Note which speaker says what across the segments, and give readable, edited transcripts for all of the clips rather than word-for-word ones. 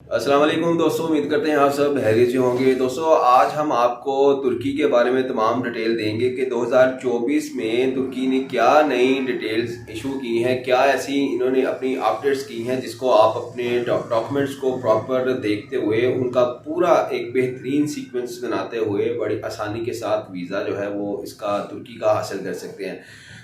Speaker 1: अस्सलाम वालेकुम दोस्तों, उम्मीद करते हैं आप सब खैरियत से होंगे। दोस्तों आज हम आपको तुर्की के बारे में तमाम डिटेल देंगे कि 2024 में तुर्की ने क्या नई डिटेल्स इशू की हैं, क्या ऐसी इन्होंने अपनी अपडेट्स की हैं जिसको आप अपने डॉक्यूमेंट्स को प्रॉपर देखते हुए उनका पूरा एक बेहतरीन सीक्वेंस बनाते हुए बड़ी आसानी के साथ वीज़ा जो है वो इसका तुर्की का हासिल कर सकते हैं।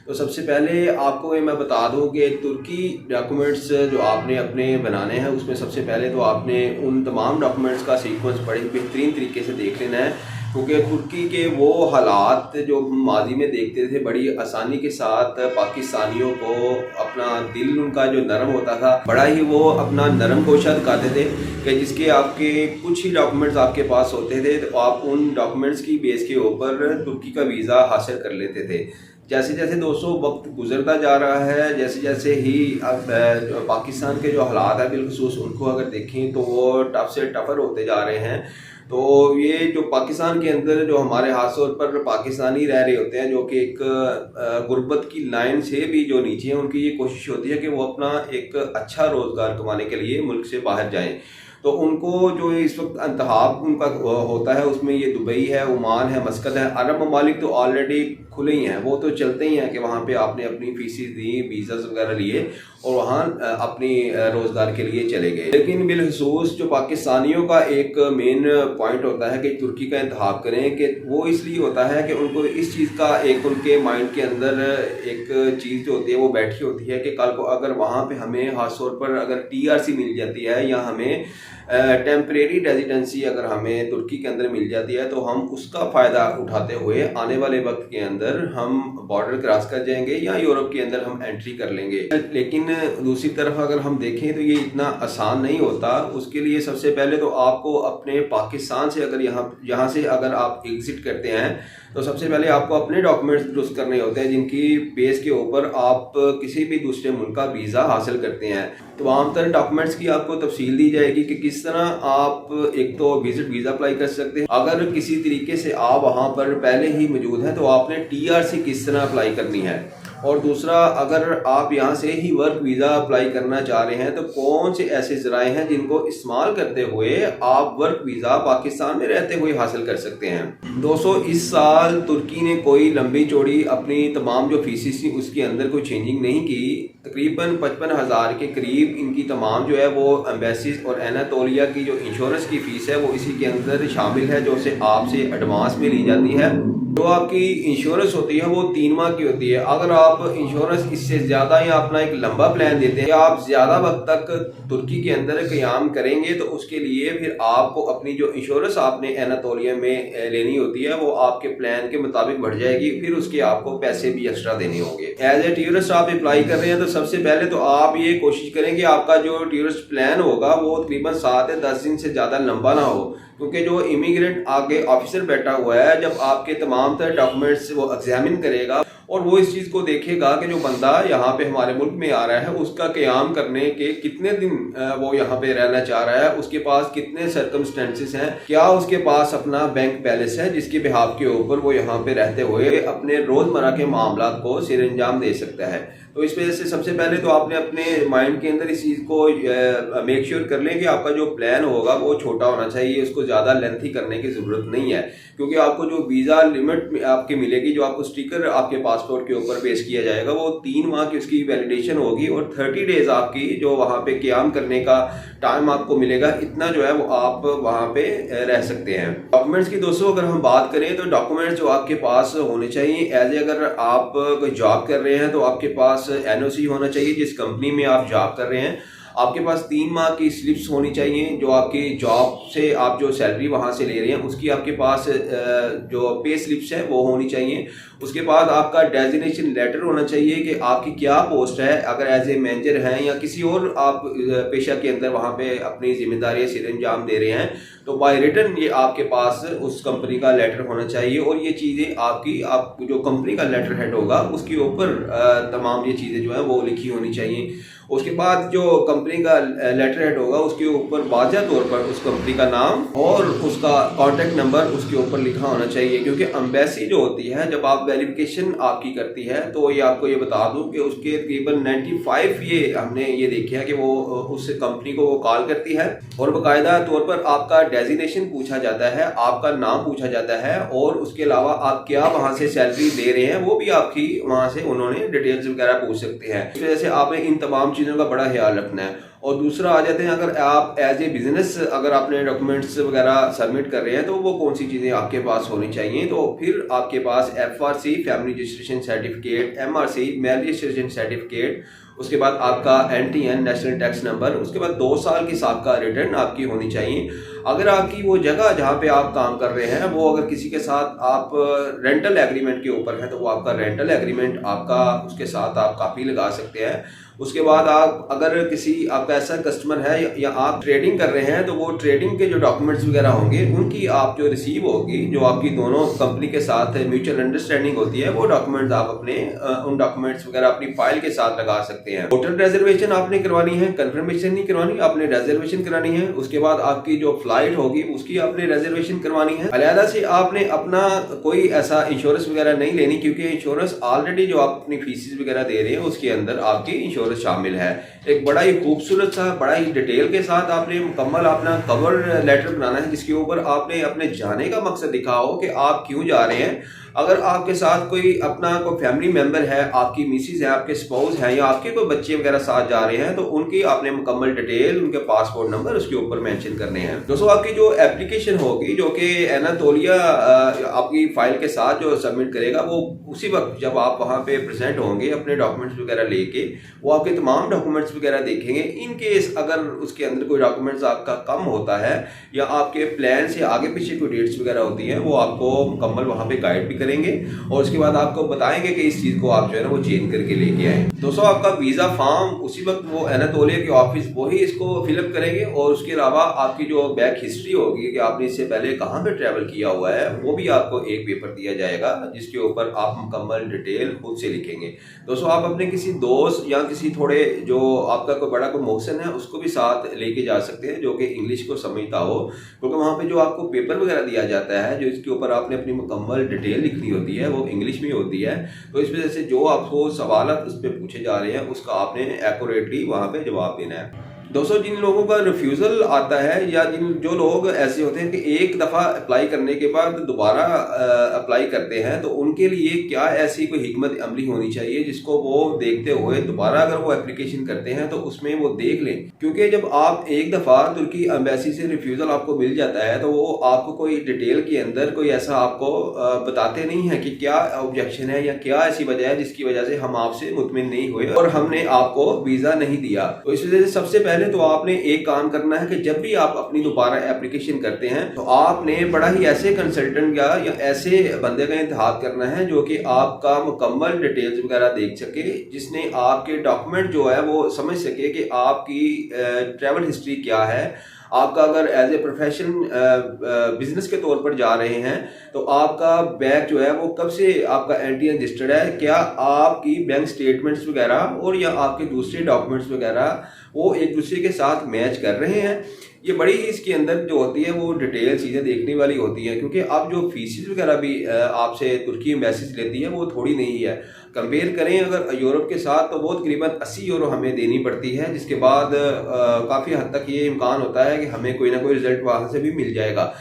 Speaker 1: तो सबसे पहले आपको ये मैं बता दूं कि तुर्की डॉक्यूमेंट्स जो आपने अपने बनाने हैं उसमें सबसे पहले तो आपने उन तमाम डॉक्यूमेंट्स का सीक्वेंस बड़े बेहतरीन तरीके से देख लेना है, क्योंकि तुर्की के वो हालात जो माजी में देखते थे बड़ी आसानी के साथ पाकिस्तानियों को अपना दिल उनका जो नरम होता था बड़ा ही वो अपना नरम गोशा दिखाते थे कि जिसके आपके कुछ ही डॉक्यूमेंट्स आपके पास होते थे तो आप उन डॉक्यूमेंट्स की बेस के ऊपर तुर्की का वीज़ा हासिल कर लेते थे। जैसे जैसे दोस्तों वक्त गुजरता जा रहा है, जैसे जैसे ही अब पाकिस्तान के जो हालात हैं बिलखुसूस उनको अगर देखें तो वो टफ से टफर होते जा रहे हैं। तो ये जो पाकिस्तान के अंदर जो हमारे खास तौर पर पाकिस्तानी रह रहे होते हैं जो कि एक गुर्बत की लाइन से भी जो नीचे हैं, उनकी ये कोशिश होती है कि वो अपना एक अच्छा रोज़गार कमाने के लिए मुल्क से बाहर जाएं। तो उनको जो इस वक्त इंतखाब उनका होता है उसमें ये दुबई है, ओमान है, मस्कत है। अरब ममालिक तो ऑलरेडी खुले ही हैं, वो तो चलते ही हैं कि वहाँ पे आपने अपनी फीसें दी, वीज़ा वगैरह लिए और वहाँ अपनी रोज़गार के लिए चले गए। लेकिन बिलखसूस जो पाकिस्तानियों का एक मेन पॉइंट होता है कि तुर्की का इंतखाब करें, कि वो इसलिए होता है कि उनको इस चीज़ का एक उनके माइंड के अंदर एक चीज़ जो होती है वो बैठी होती है कि कल को अगर वहाँ पे हमें खास तौर पर अगर TRC मिल जाती है या हमें टेम्परेरी रेजिडेंसी अगर हमें तुर्की के अंदर मिल जाती है तो हम उसका फ़ायदा उठाते हुए आने वाले वक्त के अंदर हम बॉर्डर क्रॉस कर जाएंगे या यूरोप के अंदर हम एंट्री कर लेंगे। लेकिन दूसरी तरफ अगर हम देखें तो ये इतना आसान नहीं होता। उसके लिए सबसे पहले तो आपको अपने पाकिस्तान से अगर यहाँ से अगर आप एग्ज़िट करते हैं तो सबसे पहले आपको अपने डॉक्यूमेंट्स दुरुस्त करने होते हैं जिनकी बेस के ऊपर आप किसी भी दूसरे मुल्क का वीज़ा हासिल करते हैं। तो आमतर डॉक्यूमेंट्स की आपको तफसील दी जाएगी कि किस तरह आप एक तो विजिट वीज़ा अप्लाई कर सकते हैं। अगर किसी तरीके से आप वहाँ पर पहले ही मौजूद हैं तो आपने TRC किस तरह अप्लाई करनी है, और दूसरा अगर आप यहाँ से ही वर्क वीज़ा अप्लाई करना चाह रहे हैं तो कौन से ऐसे ज़राए हैं जिनको इस्तेमाल करते हुए आप वर्क वीज़ा पाकिस्तान में रहते हुए हासिल कर सकते हैं। दोस्तों इस साल तुर्की ने कोई लंबी चौड़ी अपनी तमाम जो फीसेस थी उसके अंदर कोई चेंजिंग नहीं की। तकरीबन 55,000 के करीब इनकी तमाम जो है वो एम्बेसीज और एनातोलिया की जो इंश्योरेंस की फ़ीस है वो इसी के अंदर शामिल है, जो से आपसे एडवांस में ली जाती है। जो आपकी इंश्योरेंस होती है वो 3 माह की होती है। अगर आप इंश्योरेंस इससे ज़्यादा या अपना एक लंबा प्लान देते हैं या आप ज़्यादा वक्त तक तुर्की के अंदर क़याम करेंगे तो उसके लिए फिर आपको अपनी जो इंश्योरेंस आपने एनातोलिया में लेनी होती है वो आपके प्लान के मुताबिक बढ़ जाएगी, फिर उसके आपको पैसे भी एक्स्ट्रा देने होंगे। एज ए टूरिस्ट आप अप्लाई कर रहे हैं तो सबसे पहले तो आप ये कोशिश करें कि आपका जो टूरिस्ट प्लान होगा वो तकरीबन 7 या 10 दिन से ज़्यादा लंबा ना हो, क्योंकि जो इमिग्रेंट आगे ऑफिसर बैठा हुआ है जब आपके तमाम तरह डॉक्यूमेंट्स वो एग्जामिन करेगा और वो इस चीज़ को देखेगा कि जो बंदा यहाँ पे हमारे मुल्क में आ रहा है उसका क़याम करने के कितने दिन वो यहाँ पे रहना चाह रहा है, उसके पास कितने सर्कमस्टेंसेस हैं, क्या उसके पास अपना बैंक बैलेंस है जिसके बिहाफ के ऊपर वो यहाँ पे रहते हुए अपने रोज़मर्रा के मामलात को सिर अंजाम दे सकता है। तो इस वजह से सबसे पहले तो आपने अपने माइंड के अंदर इस चीज़ को मेक श्योर कर लें कि आपका जो प्लान होगा वो छोटा होना चाहिए, उसको ज़्यादा लेंथी करने की ज़रूरत नहीं है, क्योंकि आपको जो वीज़ा लिमिट आपके मिलेगी, जो आपको स्टिकर आपके पासपोर्ट के ऊपर पेश किया जाएगा वो 3 माह की उसकी वैलिडेशन होगी और 30 डेज़ आपकी जो वहाँ पे क़याम करने का टाइम आपको मिलेगा, इतना जो है वो आप वहाँ पे रह सकते हैं। डॉक्यूमेंट्स की दोस्तों अगर हम बात करें तो डॉक्यूमेंट्स जो आपके पास होने चाहिए, एज ए अगर आप कोई जॉब कर रहे हैं तो आपके पास NOC होना चाहिए जिस कंपनी में आप जॉब कर रहे हैं। आपके पास 3 माह की स्लिप्स होनी चाहिए, जो आपकी जॉब से आप जो सैलरी वहाँ से ले रहे हैं उसकी आपके पास जो पे स्लिप्स है वो होनी चाहिए। उसके बाद आपका डेजिग्नेशन लेटर होना चाहिए कि आपकी क्या पोस्ट है, अगर एज ए मैनेजर हैं या किसी और आप पेशा के अंदर वहाँ पे अपनी जिम्मेदारियाँ सिर अंजाम दे रहे हैं तो बाय रिटन ये आपके पास उस कंपनी का लेटर होना चाहिए, और ये चीज़ें आपकी आप जो कंपनी का लेटर हेड होगा उसके ऊपर तमाम ये चीज़ें जो है वो लिखी होनी चाहिए। उसके बाद जो कंपनी का लेटर हेड होगा उसके ऊपर वाज़ह तौर पर उस कंपनी का नाम और उसका कॉन्टैक्ट नंबर उसके ऊपर लिखा होना चाहिए, क्योंकि एम्बेसी जो होती है जब आप वेरिफिकेशन आपकी करती है तो ये आपको ये बता दूं कि उसके तकरीबन 95 ये हमने ये देखा है कि वो उस कंपनी को वो कॉल करती है और बाकायदा तौर पर आपका डेजिग्नेशन पूछा जाता है, आपका नाम पूछा जाता है और उसके अलावा आप क्या वहाँ से सैलरी ले रहे हैं वो भी आपकी वहाँ से उन्होंने डिटेल्स वगैरह पूछ सकते हैं। इस वजह से आपने इन तमाम चीज़ों का बड़ा ख्याल रखना है। और दूसरा आ जाते हैं, अगर आप एज ए बिजनेस अगर अपने डॉक्यूमेंट्स वगैरह सबमिट कर रहे हैं तो वो कौन सी चीज़ें आपके पास होनी चाहिए। तो फिर आपके पास FRC family registration certificate, MRC marriage registration certificate, उसके बाद आपका NTN नेशनल टैक्स नंबर, उसके बाद 2 साल की साबका रिटर्न आपकी होनी चाहिए। अगर आपकी वो जगह जहाँ पे आप काम कर रहे हैं वो अगर किसी के साथ आप रेंटल एग्रीमेंट के ऊपर है तो वो आपका रेंटल एग्रीमेंट आपका उसके साथ आप कापी लगा सकते हैं। उसके बाद आप अगर किसी आपका ऐसा कस्टमर है या आप ट्रेडिंग कर रहे हैं तो वो ट्रेडिंग के जो डॉक्यूमेंट्स वगैरह होंगे उनकी आप जो रिसीव होगी, जो आपकी दोनों कंपनी के साथ म्यूचुअल अंडरस्टैंडिंग होती है, वो डॉक्यूमेंट्स आप अपने उन डॉक्यूमेंट्स वगैरह अपनी फाइल के साथ लगा सकते हैं। होटल रिजर्वेशन आपने करवानी है, कंफर्मेशन नहीं करवानी, आपने रिजर्वेशन करानी है। उसके बाद आपकी जो फ्लाइट होगी उसकी आपने रिजर्वेशन करवानी है। अलहदा से आपने अपना कोई ऐसा इंश्योरेंस वगैरह नहीं लेनी, क्योंकि इंश्योरेंस ऑलरेडी जो आप अपनी फीसिस वगैरह दे रहे हैं उसके अंदर आपकी इंश्योरेंस शामिल है। एक बड़ा ही खूबसूरत सा बड़ा ही डिटेल के साथ आपने मुकम्मल अपना कवर लेटर बनाना है जिसके ऊपर आपने अपने जाने का मकसद लिखा हो कि आप क्यों जा रहे हैं। अगर आपके साथ कोई अपना कोई फैमिली मेंबर है, आपकी मिसिस है, आपके स्पाउस है या आपके कोई बच्चे वगैरह साथ जा रहे हैं तो उनकी आपने मुकम्मल डिटेल, उनके पासपोर्ट नंबर उसके ऊपर मेंशन करने हैं। दोस्तों आपकी जो एप्लीकेशन होगी जो कि एनातोलिया आपकी फाइल के साथ जो सबमिट करेगा वो उसी वक्त जब आप वहाँ पे प्रेजेंट होंगे अपने डॉक्यूमेंट्स वगैरह लेके वो आपके तमाम डॉक्यूमेंट्स वगैरह देखेंगे। इन केस अगर उसके अंदर कोई डॉक्यूमेंट्स आपका कम होता है या आपके प्लान से आगे पीछे कोई डेट्स वगैरह होती हैं वो आपको मुकम्मल वहाँ पे गाइड भी करेंगे और उसके बाद आपको बताएंगे कि इस चीज़ को आप जो है ना वो चेंज करके लेके आए। दोस्तों आपका वीज़ा फॉर्म उसी वक्त वो एनातोलिया के ऑफिस वही इसको फिलअप करेंगे और उसके अलावा आपकी जो बैक हिस्ट्री होगी कि आपने इससे पहले कहाँ पे ट्रैवल किया हुआ है वो भी आपको एक पेपर दिया जाएगा जिसके ऊपर आप मुकम्मल डिटेल खुद से लिखेंगे। दोस्तों आप अपने किसी दोस्त या किसी थोड़े जो आपका कोई बड़ा कोई मोहसिन है उसको भी साथ लेके जा सकते हैं जो कि इंग्लिश को समझता हो, क्योंकि वहाँ पे जो आपको पेपर वगैरह दिया जाता है जो इसके ऊपर आपने अपनी मुकम्मल डिटेल लिखनी होती है वो इंग्लिश में होती है। तो इस वजह से जो आपको सवाल उस पर पूछे जा रहे हैं उसका आपने एक्यूरेटली वहाँ पे जवाब देना है। दोस्तों जिन लोगों का रिफ्यूज़ल आता है या जो लोग ऐसे होते हैं कि एक दफ़ा अप्लाई करने के बाद दोबारा अप्लाई करते हैं तो उनके लिए क्या ऐसी कोई हिकमत अमली होनी चाहिए जिसको वो देखते हुए दोबारा अगर वो एप्लीकेशन करते हैं तो उसमें वो देख लें। क्योंकि जब आप एक दफ़ा तुर्की एम्बेसी से रिफ्यूज़ल आपको मिल जाता है तो वो आपको कोई डिटेल के अंदर कोई ऐसा आपको बताते नहीं है कि क्या ऑब्जेक्शन है या क्या ऐसी वजह है जिसकी वजह से हम आपसे मुतमिन नहीं हुए और हमने आपको वीज़ा नहीं दिया। तो इस वजह से सबसे पहले तो आपने एक काम करना है कि जब भी आप अपनी दोबारा एप्लीकेशन करते हैं तो आपने बड़ा ही ऐसे कंसल्टेंट या ऐसे बंदे का इंतखाब करना है जो कि आपका मुकम्मल डिटेल्स वगैरह देख सके, जिसने आपके डॉक्यूमेंट जो है वो समझ सके कि आपकी ट्रैवल हिस्ट्री क्या है। आपका अगर एज ए प्रोफेशन बिजनेस के तौर पर जा रहे हैं तो आपका बैग जो है वो कब से आपका NTN रजिस्टर्ड है, क्या आपकी बैंक स्टेटमेंट्स वगैरह और या आपके दूसरे डॉक्यूमेंट्स वगैरह वो एक दूसरे के साथ मैच कर रहे हैं। ये बड़ी इसके अंदर जो होती है वो डिटेल चीज़ें देखने वाली होती हैं, क्योंकि अब जो फीसिस वगैरह भी आपसे तुर्की एम्बेसी लेती है वो थोड़ी नहीं है। कंपेयर करें अगर यूरोप के साथ तो वो तकरीबन 80 यूरो हमें देनी पड़ती है, जिसके बाद काफ़ी हद तक ये इम्कान होता है कि हमें कोई ना कोई रिजल्ट वहाँ से भी मिल जाएगा।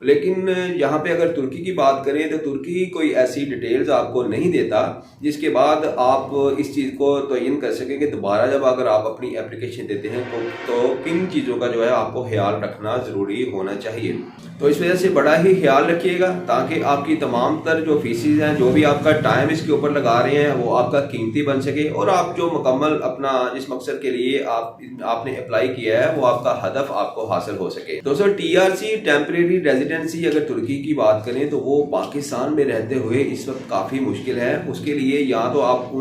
Speaker 1: लेकिन यहाँ पे अगर तुर्की की बात करें तो तुर्की कोई ऐसी डिटेल्स आपको नहीं देता जिसके बाद आप इस चीज़ को तयन कर सकें कि दोबारा जब अगर आप अपनी एप्लीकेशन देते हैं तो किन चीज़ों का जो है आपको ख्याल रखना ज़रूरी होना चाहिए। तो इस वजह से बड़ा ही ख्याल रखिएगा ताकि आपकी तमाम तर जो फीसिस हैं, जो भी आपका टाइम इसके ऊपर लगा रहे हैं वो आपका कीमती बन सके और आप जो मुकम्मल अपना जिस मकसद के लिए आपने अप्लाई किया है वो आपका हदफ आपको हासिल हो सके। दोस्तों TRC टेम्परेरी रेजिडेंसी अगर तुर्की की बात करें तो वो पाकिस्तान में रहते हुए इस वक्त काफ़ी मुश्किल है। उसके लिए या तो आप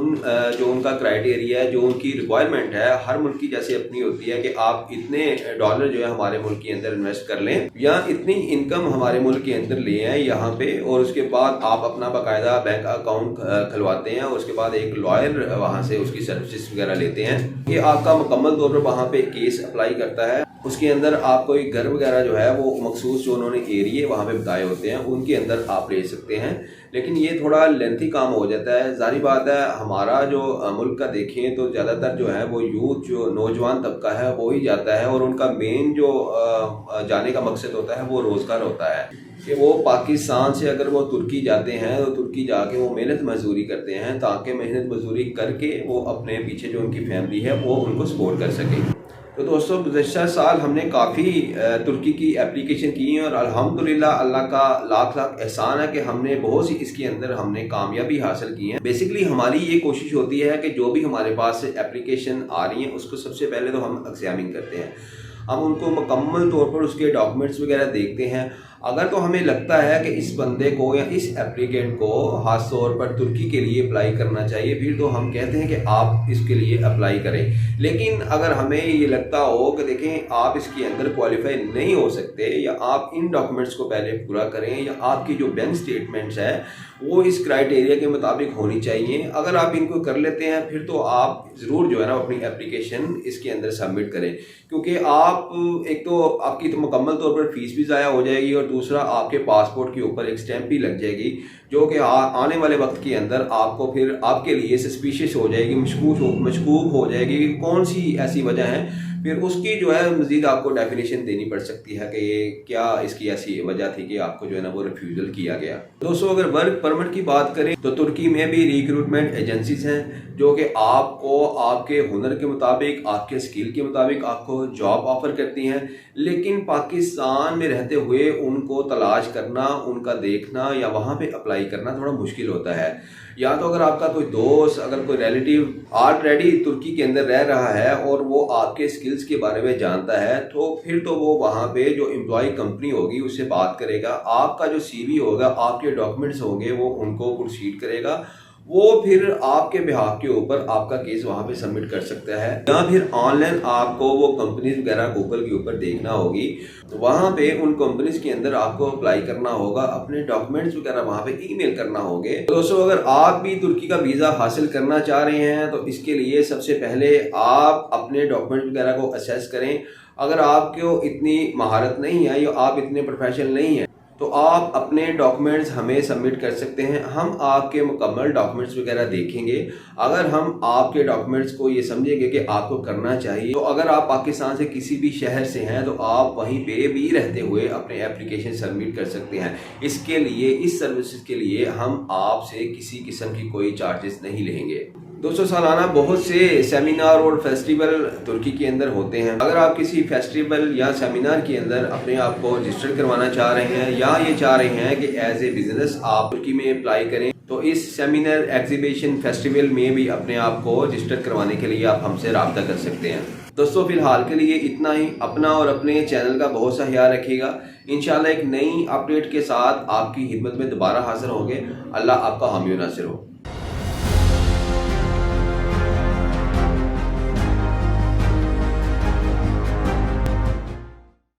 Speaker 1: जो उनका क्राइटेरिया है, जो उनकी रिक्वायरमेंट है, हर मुल्क की जैसे अपनी होती है कि आप इतने डॉलर जो है हमारे मुल्क के अंदर इन्वेस्ट कर लें या इतनी इनकम हमारे मुल्क के अंदर ले आए यहाँ पे, और उसके बाद आप अपना बाकायदा बैंक अकाउंट खुलवाते हैं और उसके बाद एक लॉयर वहाँ से उसकी सर्विसेज वगैरह लेते हैं। ये आपका मुकम्मल तौर पर वहाँ पे केस अप्लाई करता है। उसके अंदर आपको एक घर वगैरह जो है वो मखसूस जो उन्होंने एरिए वहाँ पे बताए होते हैं उनके अंदर आप ले सकते हैं, लेकिन ये थोड़ा लेंथी काम हो जाता है। जारी बात है, हमारा जो मुल्क का देखें तो ज़्यादातर जो है वो यूथ जो नौजवान तबका है वो ही जाता है और उनका मेन जो जाने का मकसद होता है वो रोज़गार होता है कि वो पाकिस्तान से अगर वो तुर्की जाते हैं तो तुर्की जाके वो मेहनत मजदूरी करते हैं ताकि मेहनत मजदूरी करके वो अपने पीछे जो उनकी फैमिली है वो उनको सपोर्ट कर सके। तो दोस्तों गुज़श्ता साल हमने काफ़ी तुर्की की एप्लीकेशन की है और अल्हम्दुलिल्लाह अल्लाह का लाख लाख एहसान है कि हमने बहुत सी इसके अंदर हमने कामयाबी हासिल की है। बेसिकली हमारी ये कोशिश होती है कि जो भी हमारे पास एप्लीकेशन आ रही हैं उसको सबसे पहले तो हम एग्जामिन करते हैं, हम उनको मुकम्मल तौर पर उसके डॉक्यूमेंट्स वगैरह देखते हैं। अगर तो हमें लगता है कि इस बंदे को या इस एप्लीकेंट को खास तौर पर तुर्की के लिए अप्लाई करना चाहिए, फिर तो हम कहते हैं कि आप इसके लिए अप्लाई करें। लेकिन अगर हमें ये लगता हो कि देखें आप इसके अंदर क्वालिफाई नहीं हो सकते या आप इन डॉक्यूमेंट्स को पहले पूरा करें या आपकी जो बैंक स्टेटमेंट्स है वो इस क्राइटेरिया के मुताबिक होनी चाहिए, अगर आप इनको कर लेते हैं फिर तो आप ज़रूर जो है ना अपनी एप्लीकेशन इसके अंदर सबमिट करें, क्योंकि आप एक तो आपकी तो मुकम्मल तौर पर फीस भी ज़ाया हो जाएगी और दूसरा आपके पासपोर्ट के ऊपर एक स्टैंप भी लग जाएगी जो कि आने वाले वक्त के अंदर आपको फिर आपके लिए सस्पिशियस हो जाएगी, मशकूक हो जाएगी कि कौन सी ऐसी वजह है, फिर उसकी जो है मज़ीद आपको डेफिनेशन देनी पड़ सकती है कि ये क्या इसकी ऐसी वजह थी कि आपको जो है ना वो रिफ्यूज़ल किया गया। दोस्तों अगर वर्क परमिट की बात करें तो तुर्की में भी रिक्रूटमेंट एजेंसीज हैं जो कि आपको आपके हुनर के मुताबिक, आपके स्किल के मुताबिक आपको जॉब ऑफर करती हैं, लेकिन पाकिस्तान में रहते हुए उनको तलाश करना, उनका देखना या वहाँ पे अप्लाई करना थोड़ा मुश्किल होता है। या तो अगर आपका कोई दोस्त, अगर कोई रिलेटिव ऑलरेडी तुर्की के अंदर रह रहा है और वो आपके स्किल्स के बारे में जानता है तो फिर तो वो वहाँ पे जो एम्प्लॉय कंपनी होगी उससे बात करेगा, आपका जो CV होगा, आपके डॉक्यूमेंट्स होंगे वो उनको प्रोसीड करेगा, वो फिर आपके बिहाफ के ऊपर आपका केस वहाँ पे सबमिट कर सकता है। या फिर ऑनलाइन आपको वो कंपनीज वगैरह गूगल के ऊपर देखना होगी, तो वहाँ पे उन कंपनीज के अंदर आपको अप्लाई करना होगा, अपने डॉक्यूमेंट्स वगैरह वहाँ पे ईमेल करना होंगे। तो दोस्तों अगर आप भी तुर्की का वीज़ा हासिल करना चाह रहे हैं तो इसके लिए सबसे पहले आप अपने डॉक्यूमेंट्स वगैरह को असेस करें। अगर आपको इतनी महारत नहीं है या आप इतने प्रोफेशनल नहीं हैं तो आप अपने डॉक्यूमेंट्स हमें सबमिट कर सकते हैं, हम आपके मुकम्मल डॉक्यूमेंट्स वगैरह देखेंगे। अगर हम आपके डॉक्यूमेंट्स को ये समझेंगे कि आपको करना चाहिए, तो अगर आप पाकिस्तान से किसी भी शहर से हैं तो आप वहीं पे भी रहते हुए अपने एप्लीकेशन सबमिट कर सकते हैं। इसके लिए, इस सर्विसेज के लिए हम आपसे किसी किस्म की कोई चार्जेस नहीं लेंगे। दोस्तों सालाना बहुत से सेमिनार और फेस्टिवल तुर्की के अंदर होते हैं। अगर आप किसी फेस्टिवल या सेमिनार के अंदर अपने आप को रजिस्टर करवाना चाह रहे हैं या ये चाह रहे हैं कि एज ए बिजनेस आप तुर्की में अप्लाई करें, तो इस सेमिनार, एग्जीबिशन, फेस्टिवल में भी अपने आप को रजिस्टर करवाने के लिए आप हमसे रब्ता कर सकते हैं। दोस्तों फिलहाल के लिए इतना ही। अपना और अपने चैनल का बहुत सा ख्याल रखिएगा। इंशाल्लाह एक नई अपडेट के साथ आपकी खिदमत में दोबारा हाजिर होंगे। अल्लाह आपका हामी नासिर हो।